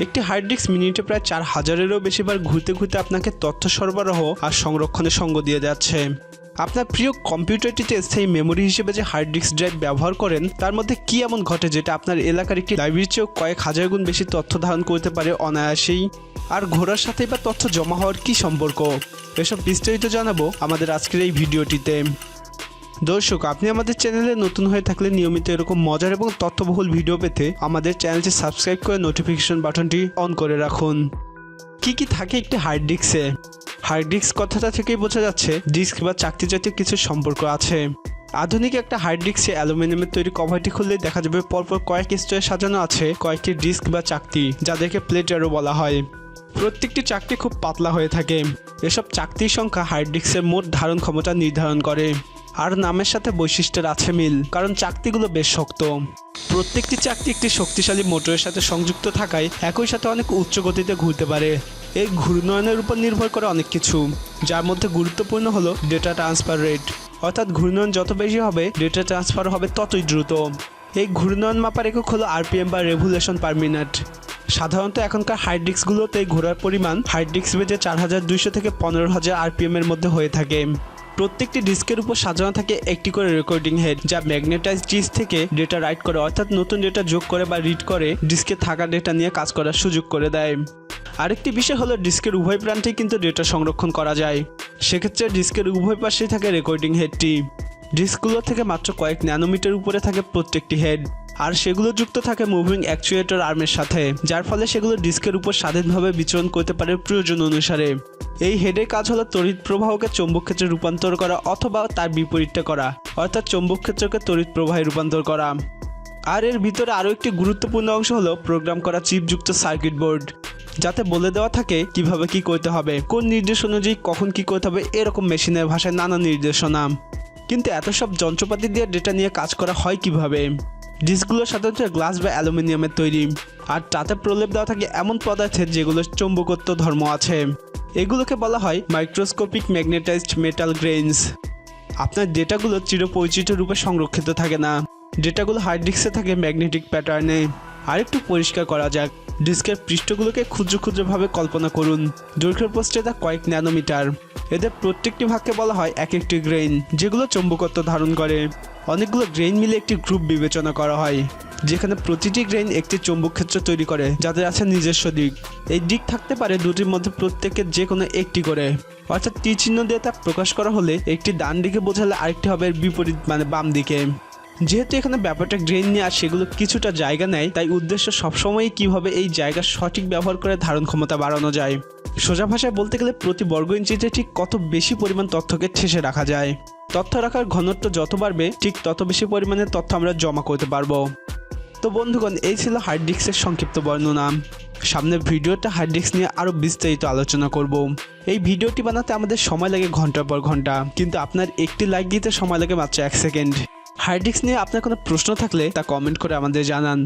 একটি hard disk মিনিটে প্রায় 4000-এরও বেশিবার ঘুরতে ঘুরতে আপনাকে তথ্য সরবরাহ আর সংরক্ষণের সঙ্গ দিয়ে যাচ্ছে। আপনার প্রিয় কম্পিউটারটিতে স্থায়ী মেমোরি হিসেবে যে হার্ড ডিস্ক ড্রাইভ ব্যবহার করেন তার মধ্যে কি এমন ঘটে যেটা আপনার এলাকার একটি লাইব্রেরির চেয়েও কয়েক হাজার গুণ বেশি তথ্য ধারণ করতে পারে অনায়াসেই? আর ঘোরার সাথেই বা তথ্য জমা হওয়ার কী সম্পর্ক, এসব বিস্তারিত জানাবো আমাদের আজকের এই ভিডিওটিতে। দর্শক, আপনি আমাদের চ্যানেলে নতুন হয়ে থাকলে নিয়মিত এরকম মজার এবং তথ্যবহুল ভিডিও পেতে আমাদের চ্যানেলটি সাবস্ক্রাইব করে নোটিফিকেশন বাটনটি অন করে রাখুন। কি থাকে একটি হার্ড ডিস্কে? হার্ড ডিস্ক কথাটা থেকেই বোঝা যাচ্ছে ডিস্ক বা চাকতি জাতীয় কিছু সম্পর্ক আছে। আধুনিক একটা হার্ড ডিস্কে অ্যালুমিনিয়ামের তৈরি কভারটি খুললেই দেখা যাবে পরপর কয়েক স্তরে সাজানো আছে কয়েকটি ডিস্ক বা চাকতি, যাদেরকে প্লেটারও বলা হয়। প্রত্যেকটি চাকতি খুব পাতলা হয়ে থাকে। এসব চাকতির সংখ্যা হার্ড ডিস্কের মোট ধারণ ক্ষমতা নির্ধারণ করে। আর নামের সাথে বৈশিষ্ট্যের আছে মিল, কারণ চাকতিগুলো বেশ শক্ত। প্রত্যেকটি চাকতি একটি শক্তিশালী মোটরের সাথে সংযুক্ত থাকায় একই সাথে অনেক উচ্চ গতিতে ঘুরতে পারে। এই ঘূর্ণয়নের উপর নির্ভর করে অনেক কিছু, যার মধ্যে গুরুত্বপূর্ণ হলো ডেটা ট্রান্সফার রেট, অর্থাৎ ঘূর্ণয়ন যত বেশি হবে ডেটা ট্রান্সফার হবে ততই দ্রুত। এই ঘূর্ণয়ন মাপার একক হলো আরপিএম বা রেভুলেশন পার মিনিট। সাধারণত এখনকার হার্ড ডিস্কগুলোতে ঘোরার পরিমাণ হার্ড ডিস্ক বেজে 4200 থেকে 15000 আরপিএম এর মধ্যে হয়ে থাকে। প্রত্যেকটি ডিস্কের উপর সাজানো থাকে একটি করে রেকর্ডিং হেড, যা ম্যাগনেটাইজ ডিস্ক থেকে ডেটা রাইট করে, অর্থাৎ নতুন ডেটা যোগ করে বা রিড করে ডিস্কে থাকা ডেটা নিয়ে কাজ করার সুযোগ করে দেয়। আরেকটি বিষয় হলো ডিস্কের উভয় প্রান্তেই কিন্তু ডেটা সংরক্ষণ করা যায়। সেক্ষেত্রে ডিস্কের উভয় পাশেই থাকে রেকর্ডিং হেডটি। ডিস্কগুলো থেকে মাত্র কয়েক ন্যানোমিটার উপরে থাকে প্রত্যেকটি হেড, আর সেগুলো যুক্ত থাকে মুভিং অ্যাকচুয়েটর আর্মের সাথে, যার ফলে সেগুলো ডিস্কের উপর স্বাধীনভাবে বিচরণ করতে পারে প্রয়োজন অনুসারে। এই হেডের কাজ হলো তড়িৎ প্রবাহকে চৌম্বক ক্ষেত্রে রূপান্তর করা অথবা তার বিপরীতটা করা, অর্থাৎ চৌম্বক ক্ষেত্রকে তড়িৎ প্রবাহে রূপান্তর করা। আর এর ভিতরে আরও একটি গুরুত্বপূর্ণ অংশ হলো প্রোগ্রাম করা চিপযুক্ত সার্কিট বোর্ড, যাতে বলে দেওয়া থাকে কিভাবে কি করতে হবে, কোন নির্দেশ অনুযায়ী কখন কি করতে হবে, এরকম মেশিনের ভাষায় নানা নির্দেশনা। কিন্তু এত সব যন্ত্রপাতি দিয়ে ডেটা নিয়ে কাজ করা হয় কিভাবে? ডিস্কগুলো সাধারণত গ্লাস বা অ্যালুমিনিয়ামের তৈরি, আর তাতে প্রলেপ দেওয়া থাকে এমন পদার্থের যেগুলোর চৌম্বকত্ব ধর্ম আছে। এগুলোকে বলা হয় মাইক্রোস্কোপিক ম্যাগনেটাইজড মেটাল গ্রেইনস। আপনার ডেটাগুলো চিরপরিচিত রূপে সংরক্ষিত থাকে না, ডেটাগুলো হার্ড ডিস্কে থাকে ম্যাগনেটিক প্যাটার্নে। আরেকটু পরিষ্কার করা যাক, ডিস্কের পৃষ্ঠগুলোকে ক্ষুদ্র ক্ষুদ্রভাবে কল্পনা করুন। দৈর্ঘ্যের প্রস্থে তা কয়েক ন্যানোমিটার। এদের প্রত্যেকটি ভাগকে বলা হয় এক একটি গ্রেইন, যেগুলো চৌম্বকত্ব ধারণ করে। অনেকগুলো গ্রেইন মিলে একটি গ্রুপ বিবেচনা করা হয়, যেখানে প্রতিটি গ্রেইন একটি চৌম্বক ক্ষেত্র তৈরি করে যাদের আছে নিজস্ব দিক। এই দিক থাকতে পারে দুটির মধ্যে প্রত্যেকের যে কোনো একটি করে, অর্থাৎ তীর চিহ্ন দিয়ে তা প্রকাশ করা হলে একটি ডান দিকে বোঝালে আরেকটি হবে বিপরীত, মানে বাম দিকে। যেহেতু এখানে ব্যাপারটা গ্রেইন নিয়ে আর সেগুলো কিছুটা জায়গা নেয়, তাই উদ্দেশ্য সবসময়ই কীভাবে এই জায়গার সঠিক ব্যবহার করে ধারণ ক্ষমতা বাড়ানো যায়। সোজা ভাষায় বলতে গেলে প্রতি বর্গ ইঞ্চিতে ঠিক কত বেশি পরিমাণ তথ্যকে ঠেসে রাখা যায়। তথ্য রাখার ঘনত্ব যত বাড়বে ঠিক তত বেশি পরিমাণে তথ্য আমরা জমা করতে পারবো। তো বন্ধুগণ, এই ছিল হার্ড ডিস্কের সংক্ষিপ্ত বর্ণনা। সামনের ভিডিওটা হার্ড ডিস্ক নিয়ে আরও বিস্তারিত আলোচনা করব। এই ভিডিওটি বানাতে আমাদের সময় লাগে ঘন্টার পর ঘন্টা, কিন্তু আপনার একটি লাইক দিতে সময় লাগে মাত্র 1 সেকেন্ড। হার্ড ডিস্ক নিয়ে আপনার কোনো প্রশ্ন থাকলে তা কমেন্ট করে আমাদের জানান।